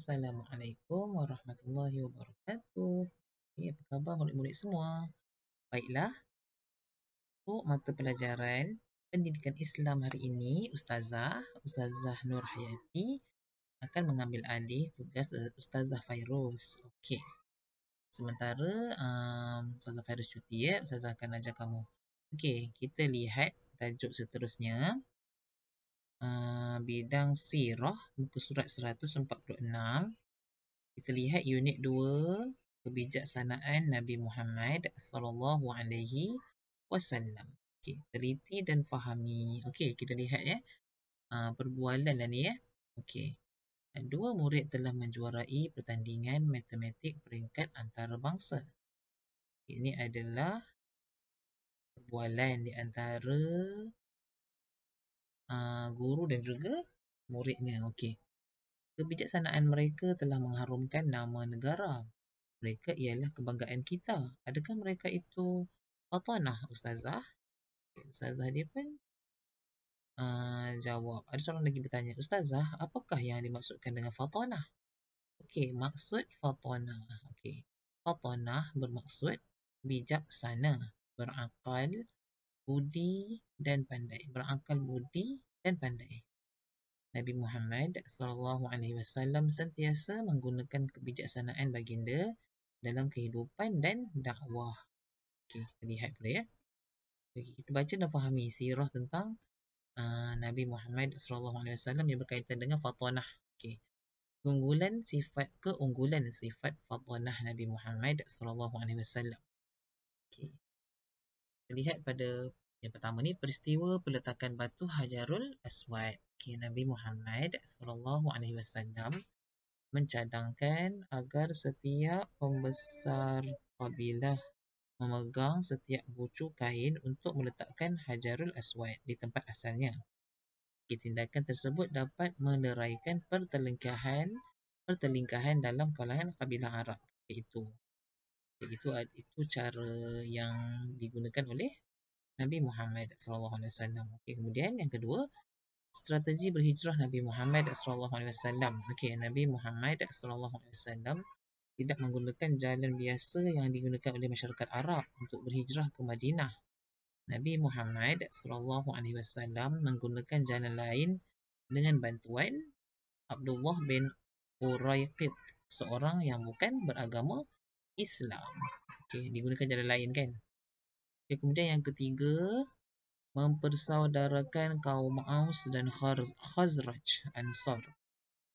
Assalamualaikum warahmatullahi wabarakatuh. Apa khabar murid-murid semua? Baiklah, untuk mata pelajaran Pendidikan Islam hari ini, Ustazah Nur Hayati akan mengambil alih tugas Ustazah Fairuz. Okey. Sementara Ustazah Fairuz cuti Ustazah akan ajar kamu. Okey, kita lihat tajuk seterusnya. Bidang Sirah, muka surat 146. Kita lihat unit 2, kebijaksanaan Nabi Muhammad sallallahu alaihi wasallam. Okey, teliti dan fahami. Okey, kita lihat perbualan lah ni Okey. Dua murid telah menjuarai pertandingan matematik peringkat antarabangsa. Ini adalah perbualan di antara guru dan juga muridnya. Okey. Kebijaksanaan mereka telah mengharumkan nama negara. Mereka ialah kebanggaan kita. Adakah mereka itu fatanah, Ustazah? Ustazah dia pun jawab. Ada seorang lagi bertanya, Ustazah, apakah yang dimaksudkan dengan fatanah? Okey, maksud fatanah. Okey. Fatanah bermaksud bijaksana, berakal, budi dan pandai. Berakal, budi dan pandai. Nabi Muhammad SAW sentiasa menggunakan kebijaksanaan baginda dalam kehidupan dan dakwah. Okey, kita lihat pula Okey, kita baca dan fahami sirah tentang Nabi Muhammad SAW yang berkaitan dengan fatanah. Okey. Keunggulan sifat fatanah Nabi Muhammad SAW. Okey. Kita lihat pada yang pertama ni, peristiwa peletakan batu Hajarul Aswad. Okey, Nabi Muhammad SAW mencadangkan agar setiap pembesar kabilah memegang setiap bucu kain untuk meletakkan Hajarul Aswad di tempat asalnya. Tindakan tersebut dapat meneraikan pertelingkahan dalam kalangan kabilah Arab. Itu cara yang digunakan oleh Nabi Muhammad SAW. Okey, kemudian yang kedua, strategi berhijrah Nabi Muhammad SAW. Okey, Nabi Muhammad SAW tidak menggunakan jalan biasa yang digunakan oleh masyarakat Arab untuk berhijrah ke Madinah. Nabi Muhammad SAW menggunakan jalan lain dengan bantuan Abdullah bin Uraiqid, seorang yang bukan beragama Islam. Okey, digunakan jalan lain kan? Okey, kemudian yang ketiga, mempersaudarakan kaum Aus dan Khazraj Ansar.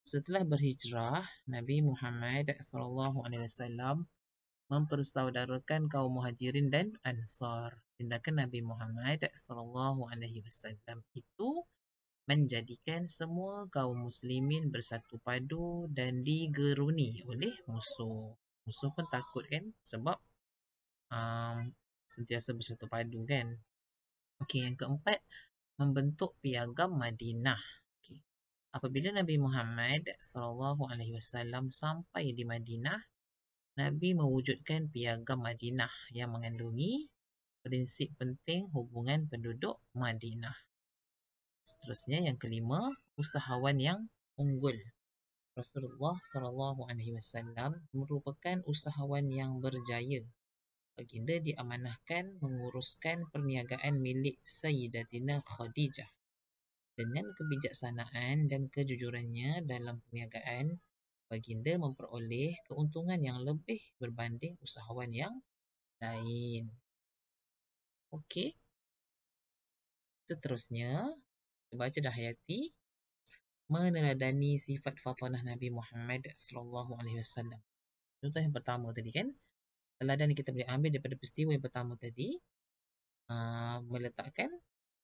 Setelah berhijrah, Nabi Muhammad SAW mempersaudarakan kaum Muhajirin dan Ansar. Tindakan Nabi Muhammad SAW itu menjadikan semua kaum muslimin bersatu padu dan digeruni oleh musuh. Musuh pun takut kan, sebab sentiasa bersatu padu kan. Okey, yang keempat, membentuk piagam Madinah. Okey. Apabila Nabi Muhammad SAW sampai di Madinah, Nabi mewujudkan piagam Madinah yang mengandungi prinsip penting hubungan penduduk Madinah. Seterusnya yang kelima, usahawan yang unggul. Rasulullah SAW merupakan usahawan yang berjaya. Baginda diamanahkan menguruskan perniagaan milik Sayyidatina Khadijah. Dengan kebijaksanaan dan kejujurannya dalam perniagaan, baginda memperoleh keuntungan yang lebih berbanding usahawan yang lain. Okey. Seterusnya, kita baca dah Hayati. Meneladani sifat fatanah Nabi Muhammad SAW. Contoh yang pertama tadi kan, teladan kita boleh ambil daripada peristiwa yang pertama tadi, meletakkan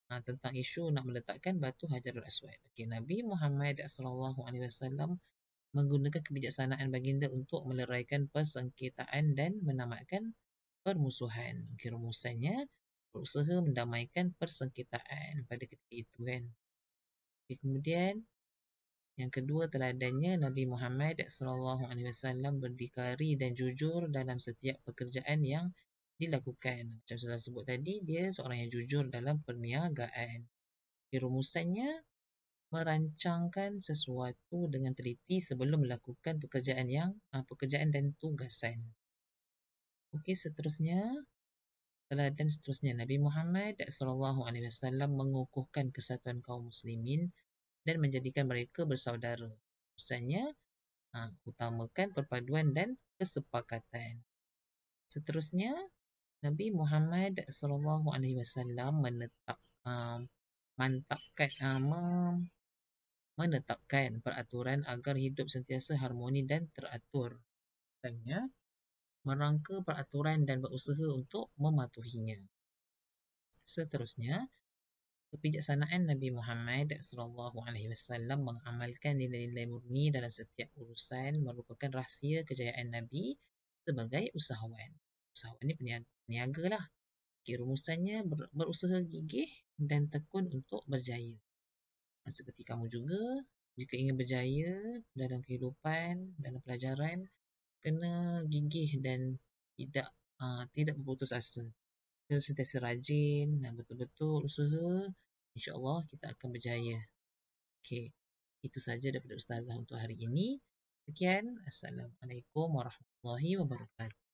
tentang isu nak meletakkan batu Hajarul Aswad. Okey, Nabi Muhammad SAW menggunakan kebijaksanaan baginda untuk meleraikan persengketaan dan menamatkan permusuhan. Okey, rumusannya berusaha mendamaikan persengketaan pada ketika itu kan. Okey, kemudian yang kedua teladannya, Nabi Muhammad SAW berdikari dan jujur dalam setiap pekerjaan yang dilakukan. Macam saya sebut tadi, dia seorang yang jujur dalam perniagaan. Rumusannya, merancangkan sesuatu dengan teliti sebelum melakukan pekerjaan dan tugasan. Okey, seterusnya, teladan seterusnya, Nabi Muhammad SAW mengukuhkan kesatuan kaum muslimin dan menjadikan mereka bersaudara. Misalnya, utamakan perpaduan dan kesepakatan. Seterusnya, Nabi Muhammad SAW menetapkan peraturan agar hidup sentiasa harmoni dan teratur. Misalnya, merangka peraturan dan berusaha untuk mematuhinya. Seterusnya, kebijaksanaan Nabi Muhammad SAW mengamalkan nilai-nilai murni dalam setiap urusan merupakan rahsia kejayaan Nabi sebagai usahawan. Usahawan ni peniaga lah. Rumusannya berusaha gigih dan tekun untuk berjaya. Seperti kamu juga, jika ingin berjaya dalam kehidupan, dalam pelajaran, kena gigih dan tidak berputus asa. Kita sentiasa rajin dan betul-betul usaha, insya-Allah kita akan berjaya. Okey, itu saja daripada Ustazah untuk hari ini. Sekian, Assalamualaikum warahmatullahi wabarakatuh.